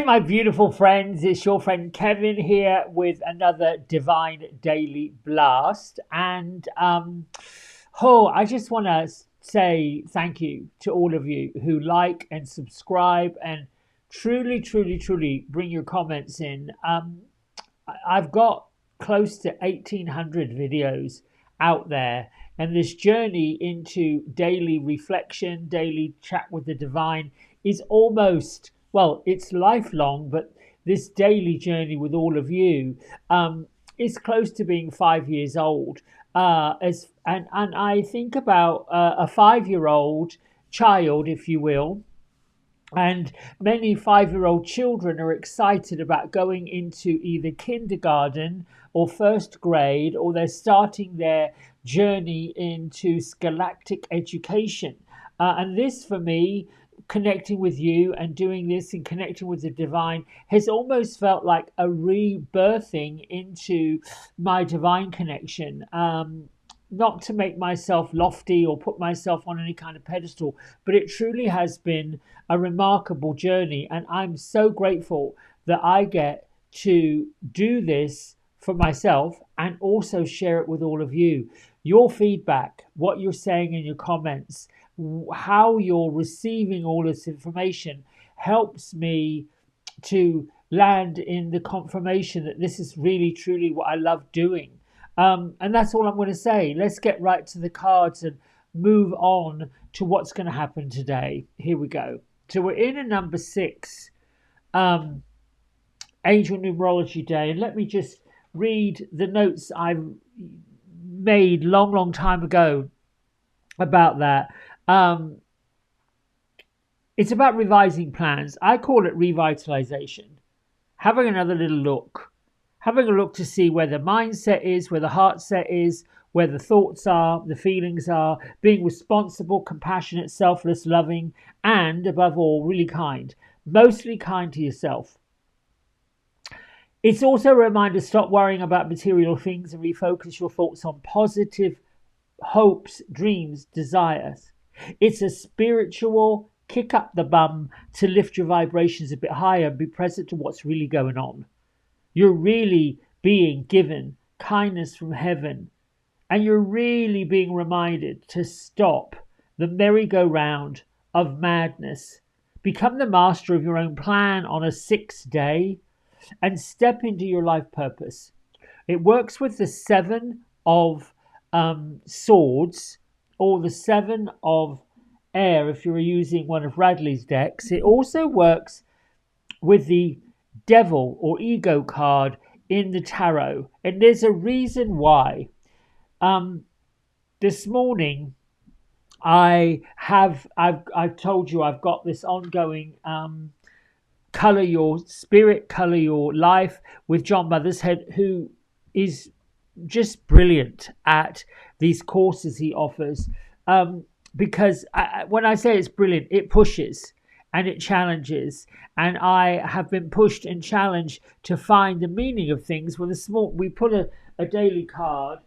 my beautiful friends. It's your friend Kevin here with another Divine Daily Blast. I just want to say thank you to all of you who like and subscribe and truly, truly, truly bring your comments in. I've got close to 1,800 videos out there, and this journey into daily reflection, daily chat with the divine is almost, well, it's lifelong, but this daily journey with all of you is close to being 5 years old. And I think about a 5 year old child, if you will, and many 5 year old children are excited about going into either kindergarten or first grade, or they're starting their journey into scholastic education. And this, for me, connecting with you and doing this and connecting with the divine, has almost felt like a rebirthing into my divine connection. Not to make myself lofty or put myself on any kind of pedestal, but it truly has been a remarkable journey. And I'm so grateful that I get to do this for myself and also share it with all of you. Your feedback, what you're saying in your comments, how you're receiving all this information helps me to land in the confirmation that this is really, truly what I love doing. And that's all I'm going to say. Let's get right to the cards and move on to what's going to happen today. Here we go. So we're in a number 6, Angel Numerology Day. And let me just read the notes I've made long, long time ago about that. It's about revising plans. I call it revitalization. Having another little look. Having a look to see where the mindset is, where the heart set is, where the thoughts are, the feelings are, being responsible, compassionate, selfless, loving, and above all, really kind. Mostly kind to yourself. It's also a reminder to stop worrying about material things and refocus your thoughts on positive hopes, dreams, desires. It's a spiritual kick up the bum to lift your vibrations a bit higher and be present to what's really going on. You're really being given kindness from heaven, and you're really being reminded to stop the merry-go-round of madness. Become the master of your own plan on a 6th day and step into your life purpose. It works with the 7 of swords, or the 7 of air if you're using one of Radley's decks. It also works with the devil or ego card in the tarot, and there's a reason why. This morning I've told you I've got this ongoing color your spirit, color your life with John Mothershead, who is just brilliant at these courses he offers, because when I say it's brilliant, it pushes and it challenges, and I have been pushed and challenged to find the meaning of things with we put a daily card,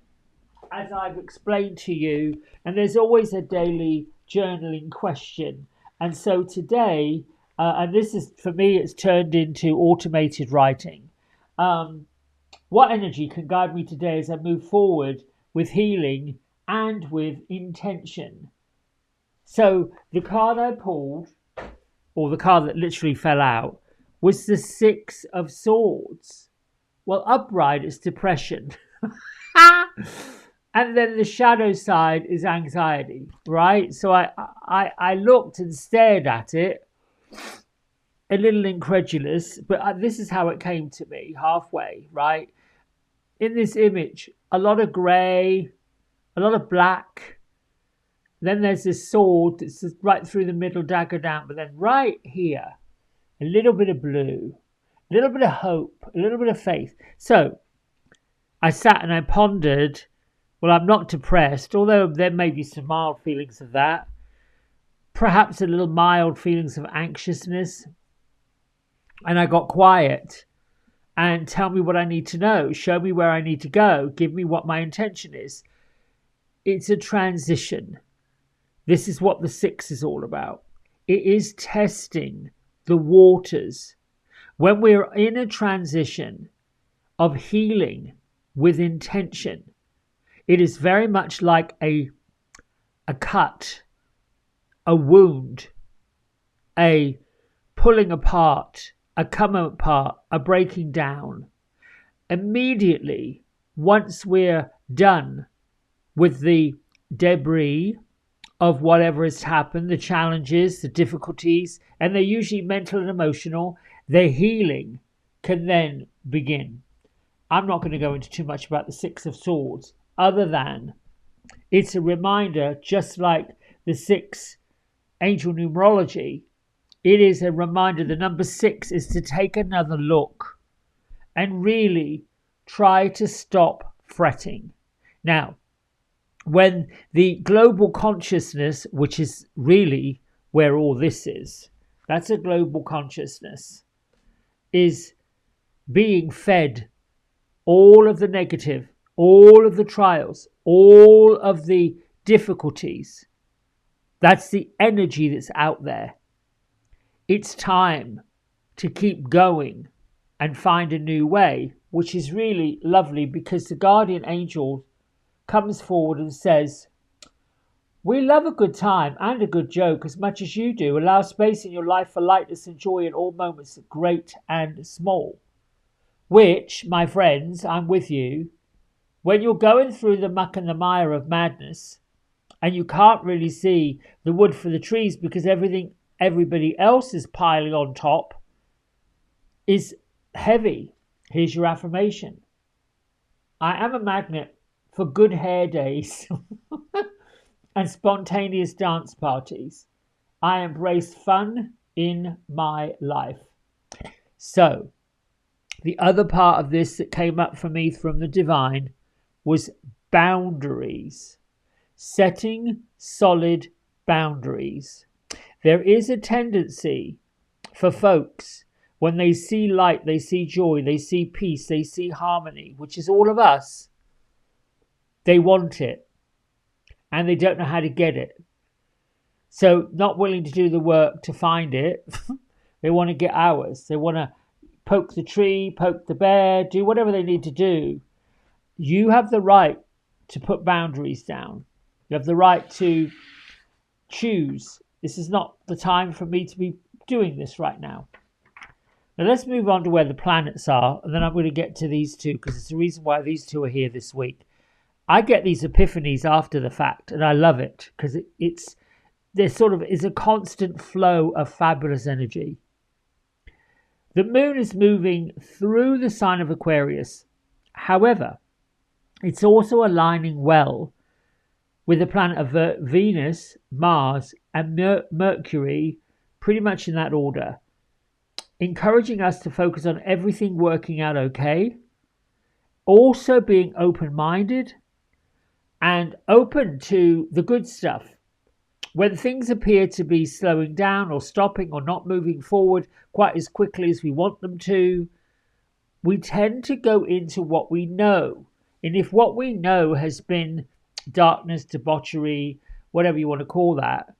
as I've explained to you, and there's always a daily journaling question. And so today, and this is, for me, it's turned into automated writing. What energy can guide me today as I move forward with healing and with intention? So the card I pulled, or the card that literally fell out, was the 6 of Swords. Well, upright is depression. And then the shadow side is anxiety, right? So I looked and stared at it, a little incredulous, but this is how it came to me, halfway, right? In this image, a lot of grey, a lot of black. Then there's this sword that's right through the middle, dagger down. But then right here, a little bit of blue, a little bit of hope, a little bit of faith. So I sat and I pondered, well, I'm not depressed, although there may be some mild feelings of that. Perhaps a little mild feelings of anxiousness. And I got quiet. And tell me what I need to know. Show me where I need to go. Give me what my intention is. It's a transition. This is what the 6 is all about. It is testing the waters. When we're in a transition of healing with intention, it is very much like a cut, a wound, a pulling apart, a coming apart, a breaking down. Immediately, once we're done with the debris of whatever has happened, the challenges, the difficulties, and they're usually mental and emotional, the healing can then begin. I'm not going to go into too much about the Six of Swords, other than it's a reminder, just like the six angel numerology, it is a reminder. The number 6 is to take another look and really try to stop fretting. Now, when the global consciousness, which is really where all this is, that's a global consciousness, is being fed all of the negative, all of the trials, all of the difficulties. That's the energy that's out there. It's time to keep going and find a new way, which is really lovely because the guardian angel comes forward and says, we love a good time and a good joke as much as you do. Allow space in your life for lightness and joy in all moments, great and small. Which, my friends, I'm with you. When you're going through the muck and the mire of madness and you can't really see the wood for the trees because everybody else is piling on top is heavy. Here's your affirmation. I am a magnet for good hair days and spontaneous dance parties. I embrace fun in my life. So, the other part of this that came up for me from the divine was boundaries. Setting solid boundaries. There is a tendency for folks, when they see light, they see joy, they see peace, they see harmony, which is all of us, they want it and they don't know how to get it. So not willing to do the work to find it, they want to get ours. They want to poke the tree, poke the bear, do whatever they need to do. You have the right to put boundaries down. You have the right to choose. This is not the time for me to be doing this right now. Now let's move on to where the planets are, and then I'm going to get to these two because it's the reason why these two are here this week. I get these epiphanies after the fact, and I love it because there sort of is a constant flow of fabulous energy. The moon is moving through the sign of Aquarius. However, it's also aligning well with the planet of Venus, Mars, and Mercury, pretty much in that order, encouraging us to focus on everything working out okay, also being open-minded and open to the good stuff. When things appear to be slowing down or stopping or not moving forward quite as quickly as we want them to, we tend to go into what we know. And if what we know has been darkness, debauchery, whatever you want to call that,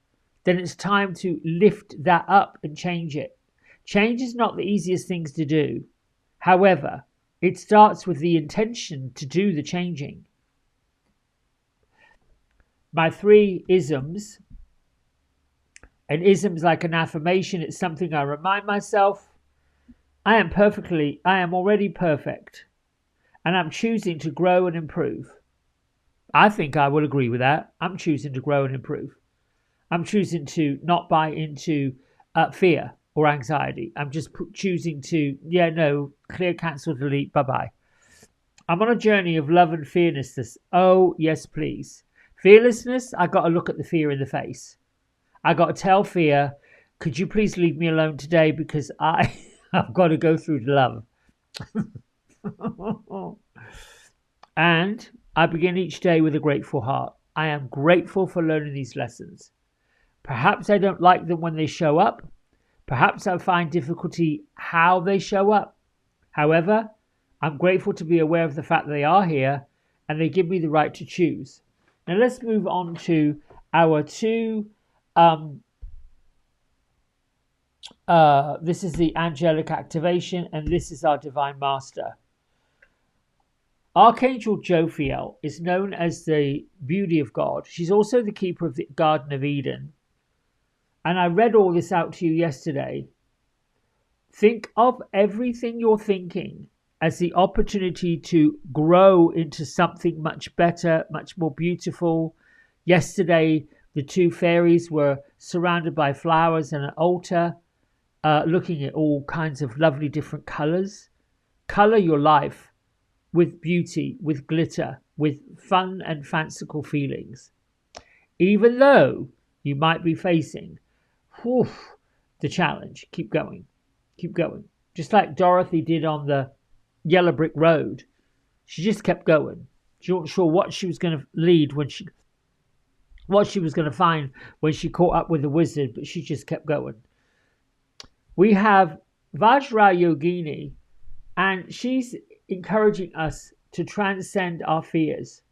then it's time to lift that up and change it. Change is not the easiest things to do. However, it starts with the intention to do the changing. My 3 isms. An ism is like an affirmation. It's something I remind myself. I am already perfect. And I'm choosing to grow and improve. I think I will agree with that. I'm choosing to grow and improve. I'm choosing to not buy into fear or anxiety. I'm just choosing to, clear, cancel, delete, bye-bye. I'm on a journey of love and fearlessness. Oh, yes, please. Fearlessness, I got to look at the fear in the face. I got to tell fear, could you please leave me alone today because I've got to go through to love. And I begin each day with a grateful heart. I am grateful for learning these lessons. Perhaps I don't like them when they show up. Perhaps I find difficulty how they show up. However, I'm grateful to be aware of the fact that they are here and they give me the right to choose. Now let's move on to our 2 This is the angelic activation, and this is our divine master. Archangel Jophiel is known as the beauty of God. She's also the keeper of the Garden of Eden. And I read all this out to you yesterday. Think of everything you're thinking as the opportunity to grow into something much better, much more beautiful. Yesterday, the two fairies were surrounded by flowers and an altar, looking at all kinds of lovely different colors. Color your life with beauty, with glitter, with fun and fanciful feelings. Even though you might be facing the challenge, keep going. Keep going. Just like Dorothy did on the yellow brick road. She just kept going. She wasn't sure what she was going to lead what she was going to find when she caught up with the wizard, but she just kept going. We have Vajra Yogini, and she's encouraging us to transcend our fears,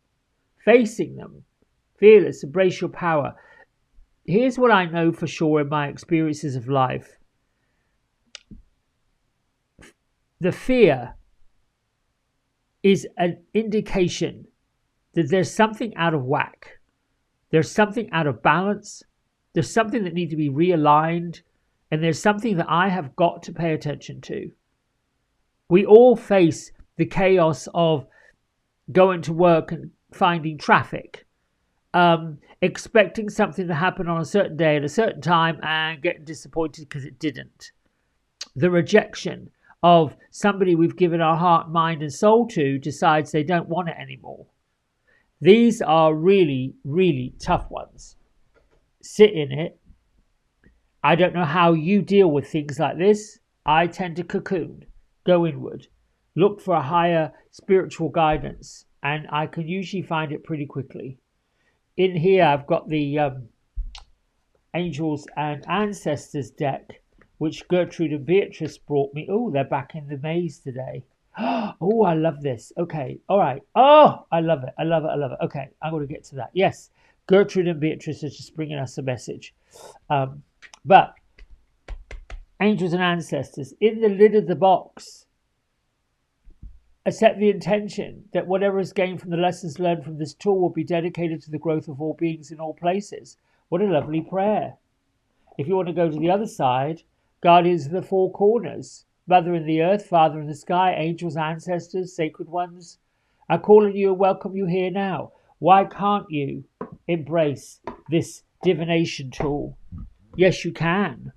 facing them, fearless, embrace your power. Here's what I know for sure in my experiences of life. The fear is an indication that there's something out of whack. There's something out of balance. There's something that needs to be realigned. And there's something that I have got to pay attention to. We all face the chaos of going to work and finding traffic, expecting something to happen on a certain day at a certain time and getting disappointed because it didn't. The rejection of somebody we've given our heart, mind and soul to decides they don't want it anymore. These are really, really tough ones. Sit in it. I don't know how you deal with things like this. I tend to cocoon, go inward, look for a higher spiritual guidance, and I can usually find it pretty quickly. In here, I've got the Angels and Ancestors deck, which Gertrude and Beatrice brought me. Oh, they're back in the maze today. Oh, I love this. Okay, all right. Oh, I love it. I love it. I love it. Okay, I'm going to get to that. Yes, Gertrude and Beatrice are just bringing us a message. But Angels and Ancestors, in the lid of the box, I set the intention that whatever is gained from the lessons learned from this tool will be dedicated to the growth of all beings in all places. What a lovely prayer. If you want to go to the other side, guardians of the four corners, Mother in the earth, Father in the sky, angels, ancestors, sacred ones, I call on you and welcome you here now. Why can't you embrace this divination tool? Yes, you can.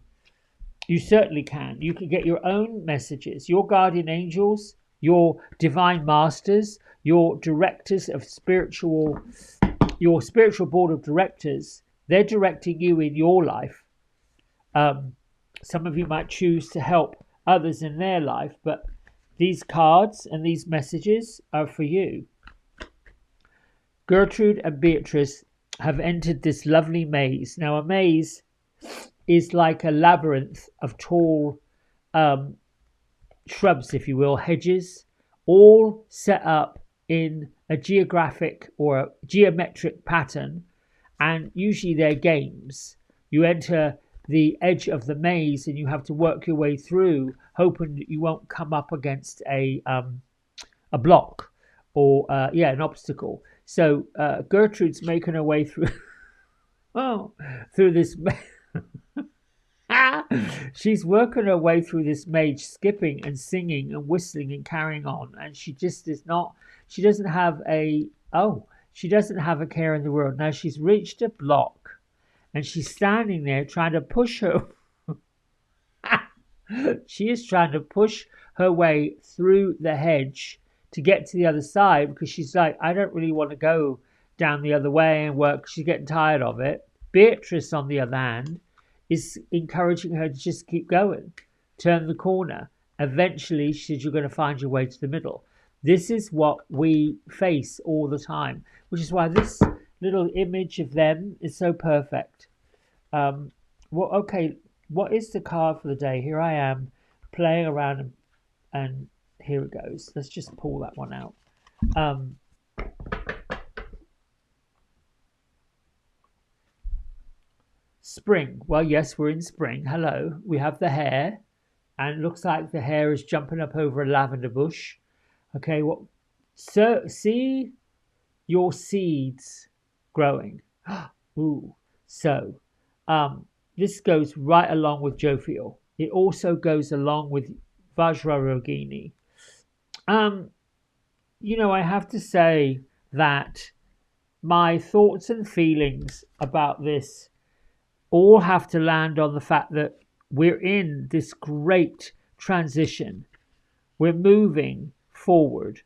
You certainly can. You can get your own messages, your guardian angels, your divine masters, your directors of your spiritual board of directors. They're directing you in your life. Some of you might choose to help others in their life, but these cards and these messages are for you. Gertrude and Beatrice have entered this lovely maze. Now, a maze is like a labyrinth of tall shrubs, if you will, hedges, all set up in a geographic or a geometric pattern, and usually they're games. You enter the edge of the maze and you have to work your way through, hoping that you won't come up against a block or an obstacle. So Gertrude's making her way through through this she's working her way through this maze, skipping and singing and whistling and carrying on, and she just is not, she doesn't have a care in the world. Now she's reached a block and she's standing there trying to push her she is trying to push her way through the hedge to get to the other side, because she's like, I don't really want to go down the other way and work. She's getting tired of it. Beatrice, on the other hand, is encouraging her to just keep going, turn the corner. Eventually, she says, you're going to find your way to the middle. This is what we face all the time, which is why this little image of them is so perfect. What is the card for the day? Here I am playing around and here it goes. Let's just pull that one out. spring. Well, yes, we're in spring. Hello. We have the hare, and it looks like the hare is jumping up over a lavender bush. Okay, what? So see your seeds growing. Ooh. So, this goes right along with jovial. It also goes along with Vajrayogini. Um, I have to say that my thoughts and feelings about this all have to land on the fact that we're in this great transition. We're moving forward.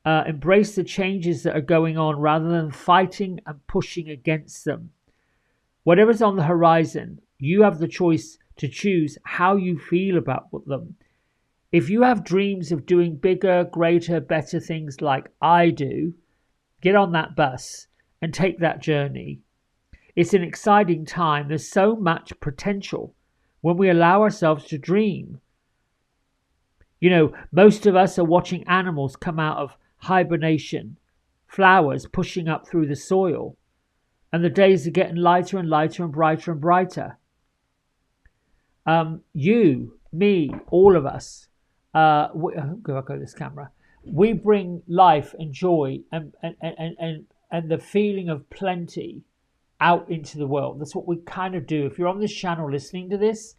Embrace the changes that are going on rather than fighting and pushing against them. Whatever's on the horizon, you have the choice to choose how you feel about them. If you have dreams of doing bigger, greater, better things like I do, get on that bus and take that journey. It's an exciting time. There's so much potential when we allow ourselves to dream. Most of us are watching animals come out of hibernation, flowers pushing up through the soil, and the days are getting lighter and lighter and brighter and brighter. You, me, all of us, go this camera. We bring life and joy and the feeling of plenty out into the world. That's what we kind of do. If you're on this channel listening to this,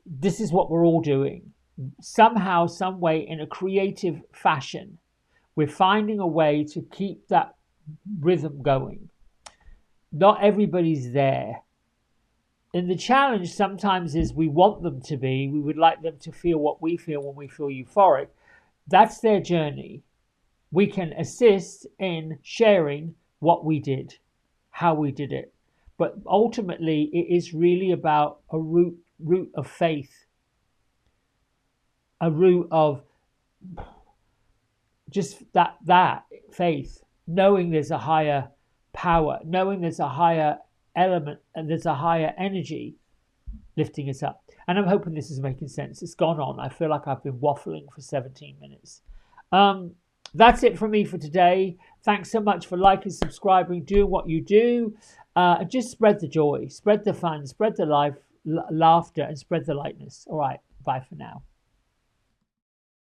this is what we're all doing. Somehow, some way, in a creative fashion, we're finding a way to keep that rhythm going. Not everybody's there. And the challenge sometimes is we want them to be. We would like them to feel what we feel when we feel euphoric. That's their journey. We can assist in sharing what we did, how we did it. But ultimately, it is really about a root of faith, a root of just that faith, knowing there's a higher power, knowing there's a higher element and there's a higher energy lifting us up. And I'm hoping this is making sense. It's gone on. I feel like I've been waffling for 17 minutes. That's it from me for today. Thanks so much for liking, subscribing, doing what you do. Just spread the joy, spread the fun, spread the life, laughter, and spread the lightness. All right. Bye for now.